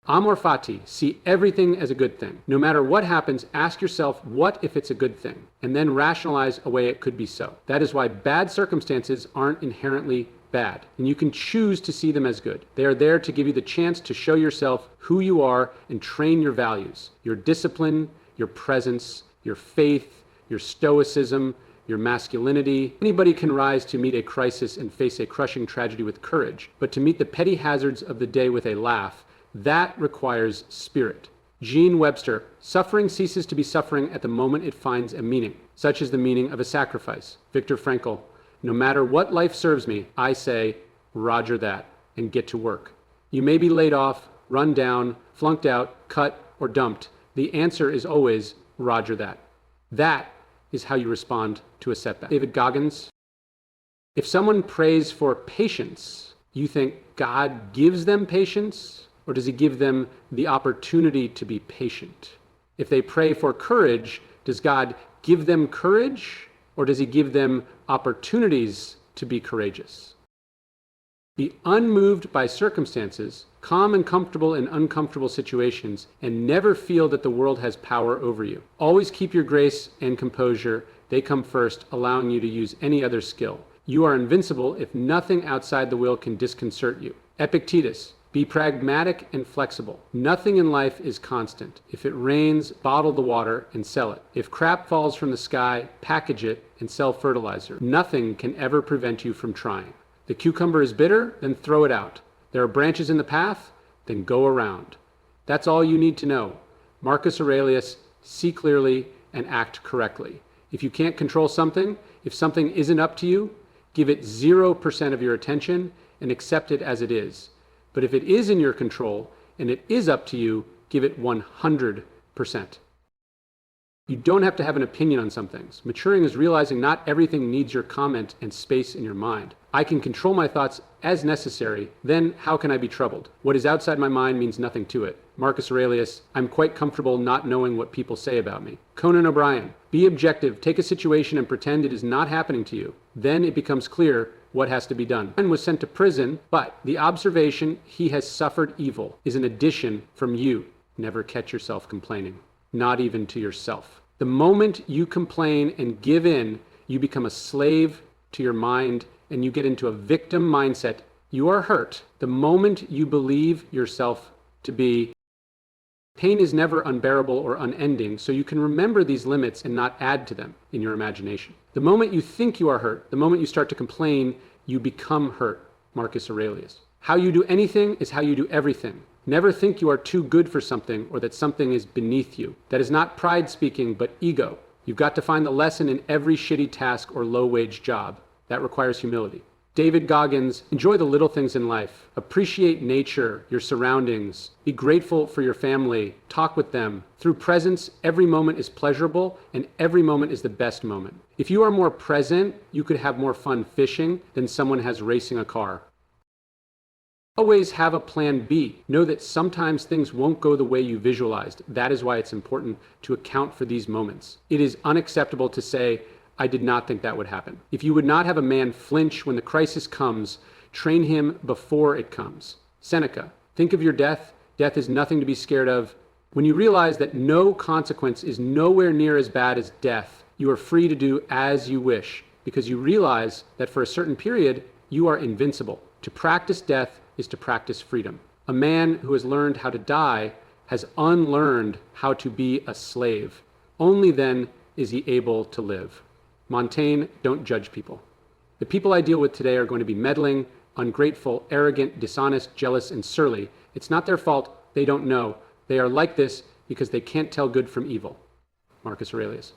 Amor fati, see everything as a good thing. No matter what happens, ask yourself, what if it's a good thing? And then rationalize a way it could be so. That is why bad circumstances aren't inherently bad, and you can choose to see them as good. They are there to give you the chance to show yourself who you are and train your values, your discipline, your presence, your faith, your stoicism, your masculinity. Anybody can rise to meet a crisis and face a crushing tragedy with courage, but to meet the petty hazards of the day with a laugh, that requires spirit. Gene Webster, suffering ceases to be suffering at the moment it finds a meaning, such as the meaning of a sacrifice. Viktor Frankl, no matter what life serves me, I say, Roger that, and get to work. You may be laid off, run down, flunked out, cut, or dumped. The answer is always, Roger that. That is how you respond to a setback. David Goggins, if someone prays for patience, you think God gives them patience, or does he give them the opportunity to be patient? If they pray for courage, does God give them courage, or does he give them opportunities to be courageous? Be unmoved by circumstances, calm and comfortable in uncomfortable situations, and never feel that the world has power over you. Always keep your grace and composure. They come first, allowing you to use any other skill. You are invincible if nothing outside the will can disconcert you. Epictetus, be pragmatic and flexible. Nothing in life is constant. If it rains, bottle the water and sell it. If crap falls from the sky, package it and sell fertilizer. Nothing can ever prevent you from trying. The cucumber is bitter, then throw it out. There are branches in the path, then go around. That's all you need to know. Marcus Aurelius, see clearly and act correctly. If you can't control something, if something isn't up to you, give it 0% of your attention and accept it as it is. But if it is in your control and it is up to you, give it 100%. You don't have to have an opinion on some things. Maturing is realizing not everything needs your comment and space in your mind. I can control my thoughts as necessary, then how can I be troubled? What is outside my mind means nothing to it. Marcus Aurelius, I'm quite comfortable not knowing what people say about me. Conan O'Brien, be objective, take a situation and pretend it is not happening to you. Then it becomes clear what has to be done. Conan was sent to prison, but the observation he has suffered evil is an addition from you. Never catch yourself complaining, not even to yourself. The moment you complain and give in, you become a slave to your mind and you get into a victim mindset. You are hurt. The moment you believe yourself to be, pain is never unbearable or unending, so you can remember these limits and not add to them in your imagination. The moment you think you are hurt, the moment you start to complain, you become hurt. Marcus Aurelius. How you do anything is how you do everything. Never think you are too good for something or that something is beneath you. That is not pride speaking, but ego. You've got to find the lesson in every shitty task or low-wage job. That requires humility. David Goggins, enjoy the little things in life. Appreciate nature, your surroundings. Be grateful for your family. Talk with them. Through presence, every moment is pleasurable and every moment is the best moment. If you are more present, you could have more fun fishing than someone has racing a car. Always have a plan B. Know that sometimes things won't go the way you visualized. That is why it's important to account for these moments. It is unacceptable to say, I did not think that would happen. If you would not have a man flinch when the crisis comes, train him before it comes. Seneca, think of your death. Death is nothing to be scared of. When you realize that no consequence is nowhere near as bad as death, you are free to do as you wish because you realize that for a certain period, you are invincible. To practice death is to practice freedom. A man who has learned how to die has unlearned how to be a slave. Only then is he able to live. Montaigne, don't judge people. The people I deal with today are going to be meddling, ungrateful, arrogant, dishonest, jealous, and surly. It's not their fault. They don't know. They are like this because they can't tell good from evil. Marcus Aurelius.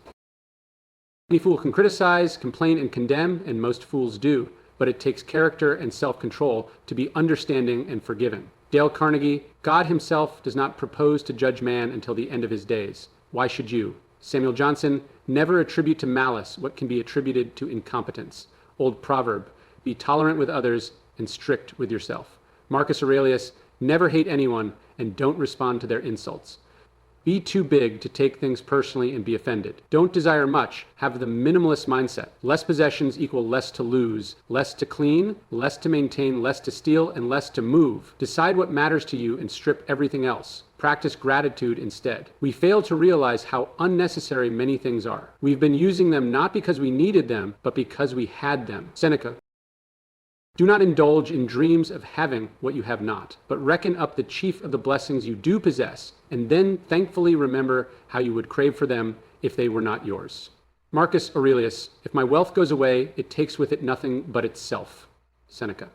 Any fool can criticize, complain, and condemn, and most fools do, but it takes character and self-control to be understanding and forgiving. Dale Carnegie, God himself does not propose to judge man until the end of his days. Why should you? Samuel Johnson, never attribute to malice what can be attributed to incompetence. Old proverb, be tolerant with others and strict with yourself. Marcus Aurelius, never hate anyone and don't respond to their insults. Be Be too big to take things personally and be offended. Don't desire much. Have the minimalist mindset. Less possessions equal less to lose, less to clean, less to maintain, less to steal, and less to move. Decide what matters to you and strip everything else. Practice gratitude instead. We fail to realize how unnecessary many things are. We've been using them not because we needed them, but because we had them. Seneca. Do not indulge in dreams of having what you have not, but reckon up the chief of the blessings you do possess, and then thankfully remember how you would crave for them if they were not yours. Marcus Aurelius. If my wealth goes away, it takes with it nothing but itself. Seneca.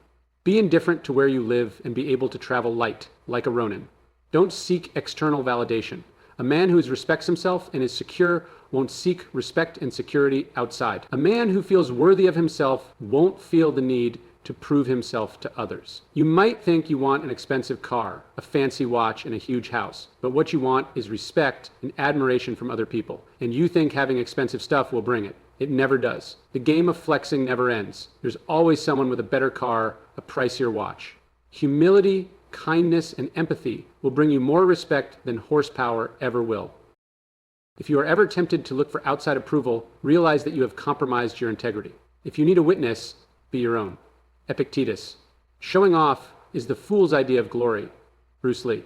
Be indifferent to where you live and be able to travel light, like a ronin. Don't seek external validation. A man who respects himself and is secure won't seek respect and security outside. A man who feels worthy of himself won't feel the need to prove himself to others. You might think you want an expensive car, a fancy watch, and a huge house, but what you want is respect and admiration from other people, and you think having expensive stuff will bring it. It never does. The game of flexing never ends. There's always someone with a better car, a pricier watch. Humility, kindness, and empathy will bring you more respect than horsepower ever will. If you are ever tempted to look for outside approval, realize that you have compromised your integrity. If you need a witness, be your own. Epictetus. Showing off is the fool's idea of glory. Bruce Lee.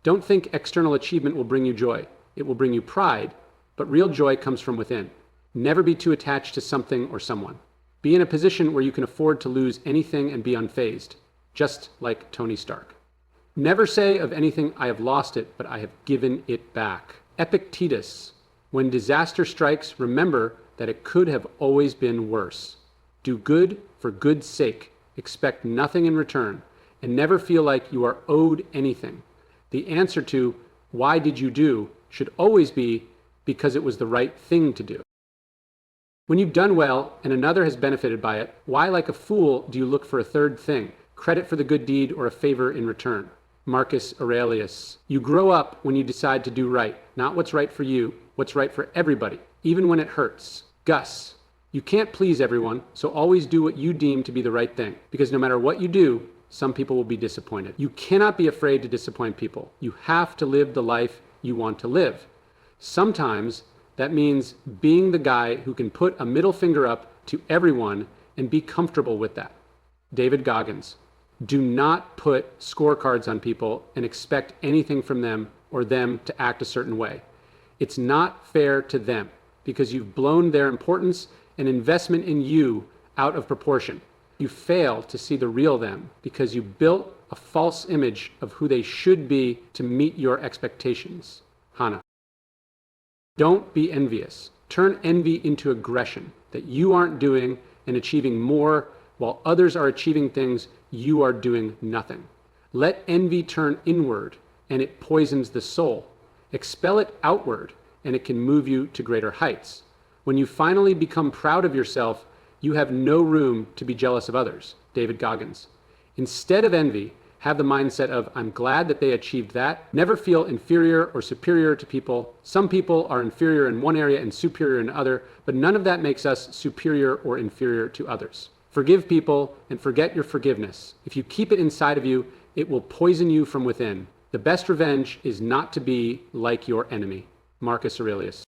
Don't think external achievement will bring you joy. It will bring you pride, but real joy comes from within. Never be too attached to something or someone. Be in a position where you can afford to lose anything and be unfazed, just like Tony Stark. Never say of anything, I have lost it, but I have given it back. Epictetus. When disaster strikes, remember that it could have always been worse. Do good for good's sake. Expect nothing in return, and never feel like you are owed anything. The answer to why did you do should always be because it was the right thing to do. When you've done well and another has benefited by it, why like a fool do you look for a third thing, credit for the good deed or a favor in return? Marcus Aurelius. You grow up when you decide to do right, not what's right for you, what's right for everybody, even when it hurts. Gus. You can't please everyone, so always do what you deem to be the right thing, because no matter what you do, some people will be disappointed. You cannot be afraid to disappoint people. You have to live the life you want to live. Sometimes that means being the guy who can put a middle finger up to everyone and be comfortable with that. David Goggins. Do not put scorecards on people and expect anything from them or them to act a certain way. It's not fair to them because you've blown their importance and investment in you out of proportion. You fail to see the real them because you built a false image of who they should be to meet your expectations. Hannah. Don't be envious. Turn envy into aggression that you aren't doing and achieving more while others are achieving things you are doing nothing. Let envy turn inward and it poisons the soul. Expel it outward and it can move you to greater heights. When you finally become proud of yourself, you have no room to be jealous of others. David Goggins. Instead of envy, have the mindset of, I'm glad that they achieved that. Never feel inferior or superior to people. Some people are inferior in one area and superior in other, but none of that makes us superior or inferior to others. Forgive people and forget your forgiveness. If you keep it inside of you, it will poison you from within. The best revenge is not to be like your enemy. Marcus Aurelius.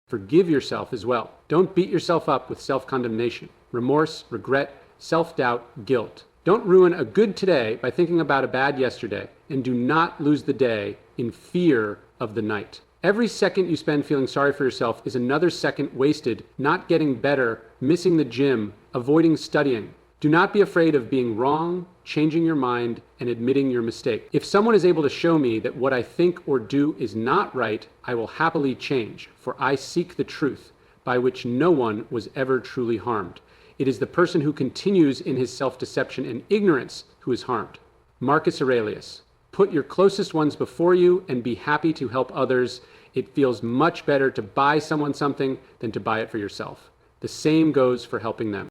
Forgive yourself as well. Don't beat yourself up with self-condemnation, remorse, regret, self-doubt, guilt. Don't ruin a good today by thinking about a bad yesterday, and do not lose the day in fear of the night. Every second you spend feeling sorry for yourself is another second wasted, not getting better, missing the gym, avoiding studying. Do not be afraid of being wrong, changing your mind, and admitting your mistake. If someone is able to show me that what I think or do is not right, I will happily change, for I seek the truth, by which no one was ever truly harmed. It is the person who continues in his self-deception and ignorance who is harmed. Marcus Aurelius. Put your closest ones before you and be happy to help others. It feels much better to buy someone something than to buy it for yourself. The same goes for helping them.